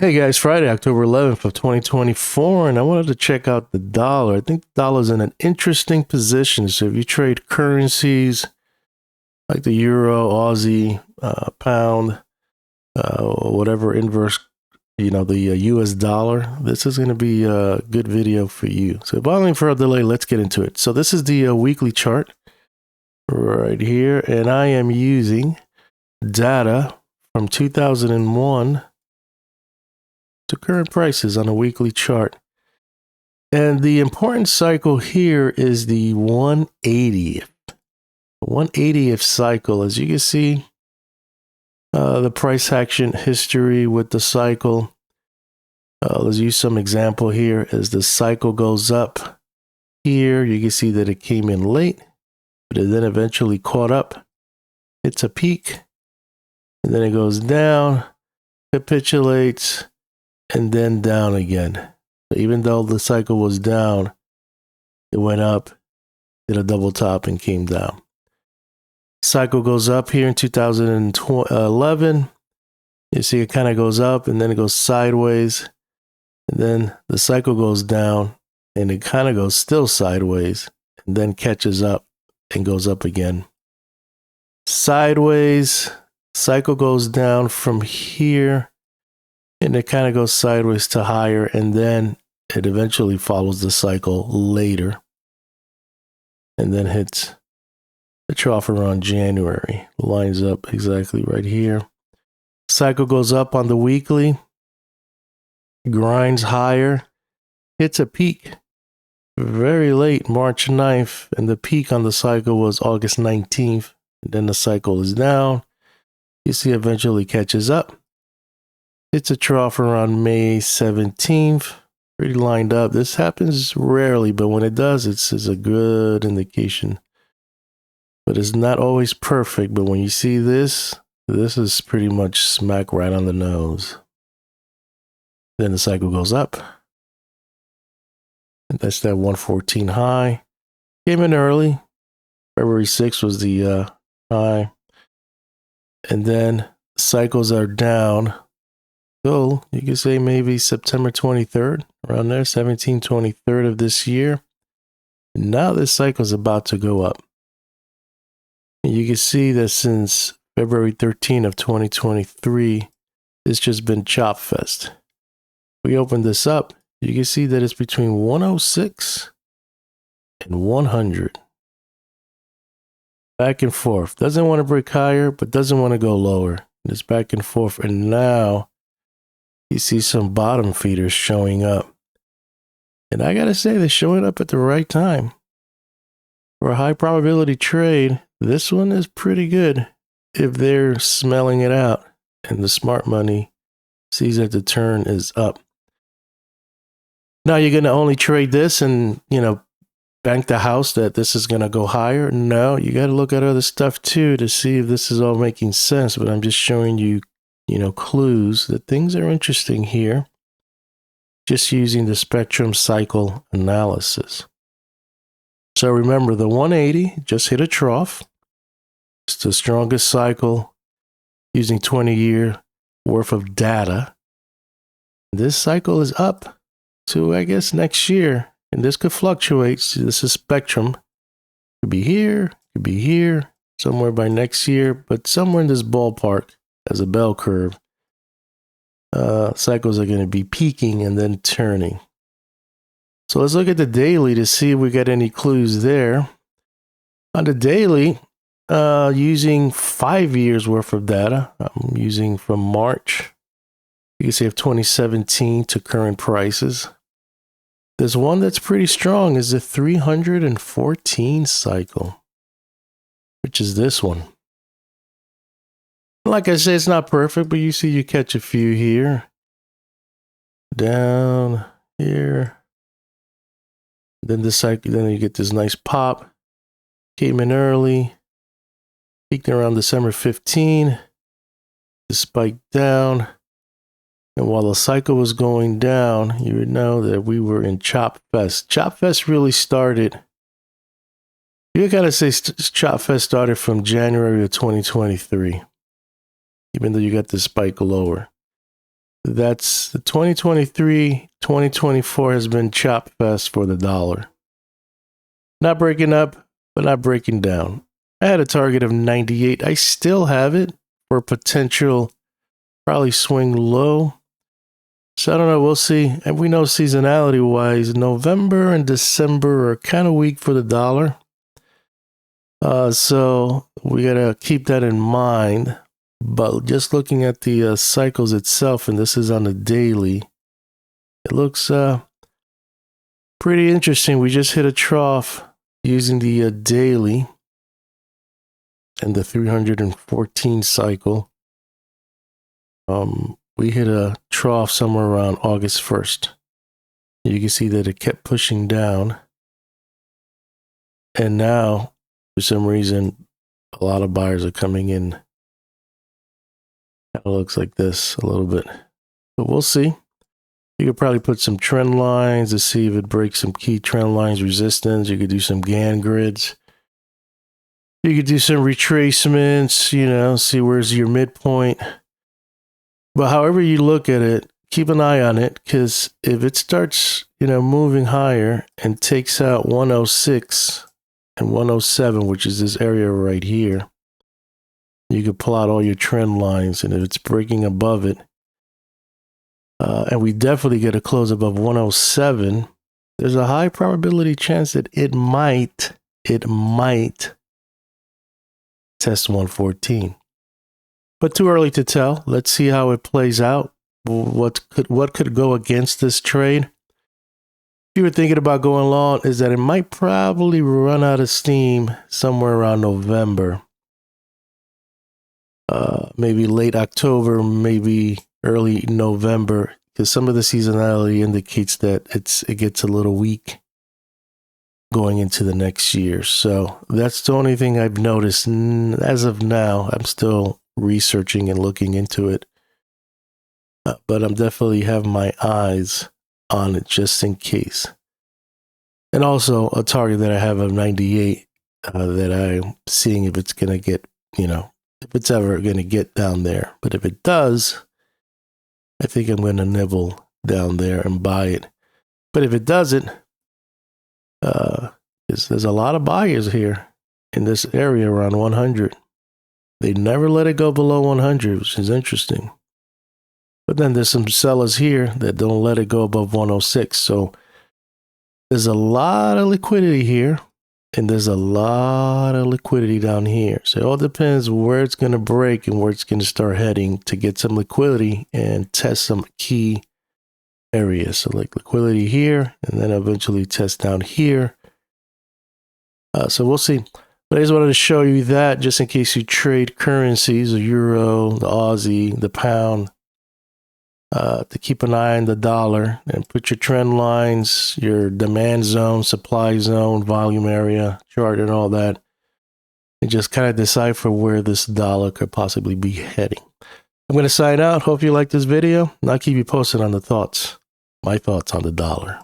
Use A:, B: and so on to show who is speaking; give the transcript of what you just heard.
A: Hey guys, Friday, October 11th of 2024, and I wanted to check out the dollar. I think the dollar's in an interesting position. So if you trade currencies like the euro, Aussie, pound, whatever inverse, the US dollar, this is going to be a good video for you. So without any further delay, let's get into it. So this is the weekly chart right here, and I am using data from 2001 to current prices on a weekly chart. And the important cycle here is the 180th. 180th cycle. As you can see, the price action history with the cycle. Let's use some example here. As the cycle goes up here, you can see that it came in late, but it then eventually caught up. It's a peak, and then it goes down, capitulates, and then down again. So even though the cycle was down, it went up, did a double top, and came down. Cycle goes up here in 2011. You see it kind of goes up, and then it goes sideways. And then the cycle goes down, and it kind of goes still sideways, and then catches up and goes up again. Sideways, cycle goes down from here, and it kind of goes sideways to higher, and then it eventually follows the cycle later, and then hits the trough around January. Lines up exactly right here. Cycle goes up on the weekly, grinds higher, hits a peak very late, March 9th, and the peak on the cycle was August 19th. And then the cycle is down. You see, eventually catches up. It's a trough around May 17th, pretty lined up. This happens rarely, but when it does, it's a good indication. But it's not always perfect, but when you see this, this is pretty much smack right on the nose. Then the cycle goes up. And that's that 114 high. Came in early. February 6th was the high. And then cycles are down. So you could say maybe September 23rd, around there, 23rd of this year. And now this cycle is about to go up. And you can see that since February 13th of 2023, it's just been chop fest. We open this up, you can see that it's between 106 and 100. Back and forth. Doesn't want to break higher, but doesn't want to go lower. It's back and forth. And now you see some bottom feeders showing up. And I gotta say, they're showing up at the right time. For a high probability trade, this one is pretty good if they're smelling it out and the smart money sees that the turn is up. Now you're gonna only trade this and, bank the house that this is gonna go higher. No, you gotta look at other stuff too to see if this is all making sense. But I'm just showing you clues that things are interesting here, just using the spectrum cycle analysis. So remember, the 180 just hit a trough. It's the strongest cycle using 20-year worth of data. This cycle is up to, I guess, next year, and this could fluctuate. This is spectrum. Could be here, somewhere by next year, but somewhere in this ballpark as a bell curve. Cycles are going to be peaking and then turning. So let's look at the daily to see if we got any clues there. On the daily, using 5 years worth of data, I'm using from March, you can see of 2017 to current prices. There's one that's pretty strong is the 314 cycle, which is this one. Like I say, it's not perfect, but you see you catch a few here. Down here. Then the cycle, then you get this nice pop. Came in early. Peaked around December 15. The spike down. And while the cycle was going down, you would know that we were in Chop Fest. Chop Fest really started. You gotta say Chop Fest started from January of 2023. Even though you got the spike lower. That's the 2023, 2024 has been chop fest for the dollar. Not breaking up, but not breaking down. I had a target of 98. I still have it for potential, probably swing low. So I don't know, we'll see. And we know seasonality wise, November and December are kind of weak for the dollar. So we got to keep that in mind. But just looking at the cycles itself, and this is on the daily, it looks pretty interesting. We just hit a trough using the daily and the 314 cycle. We hit a trough somewhere around August 1st. You can see that it kept pushing down. And now, for some reason, a lot of buyers are coming in. Kind of looks like this a little bit. But we'll see. You could probably put some trend lines to see if it breaks some key trend lines resistance. You could do some Gann grids. You could do some retracements, you know, see where's your midpoint. But however you look at it, keep an eye on it, because if it starts, you know, moving higher and takes out 106 and 107, which is this area right here, you could pull out all your trend lines. And if it's breaking above it, and we definitely get a close above 107, there's a high probability chance that it might test 114. But too early to tell. Let's see how it plays out. What could go against this trade? If you were thinking about going long, is that it might probably run out of steam somewhere around November. Maybe late October, maybe early November, because some of the seasonality indicates that it gets a little weak going into the next year. So that's the only thing I've noticed. As of now, I'm still researching and looking into it. But I'm definitely have my eyes on it just in case. And also a target that I have of 98 that I'm seeing if it's going to get, you know, if it's ever going to get down there. But if it does, I think I'm going to nibble down there and buy it. But if it doesn't, there's a lot of buyers here in this area around 100. They never let it go below 100, which is interesting. But then there's some sellers here that don't let it go above 106. So there's a lot of liquidity here, and there's a lot of liquidity down here. So it all depends where it's going to break and where it's going to start heading to get some liquidity and test some key areas. So like liquidity here, and then eventually test down here. So we'll see. But I just wanted to show you that just in case you trade currencies, the euro, the Aussie, the pound, to keep an eye on the dollar and put your trend lines, your demand zone, supply zone, volume area, chart and all that. And just kind of decipher where this dollar could possibly be heading. I'm going to sign out. Hope you like this video. And I'll keep you posted on my thoughts on the dollar.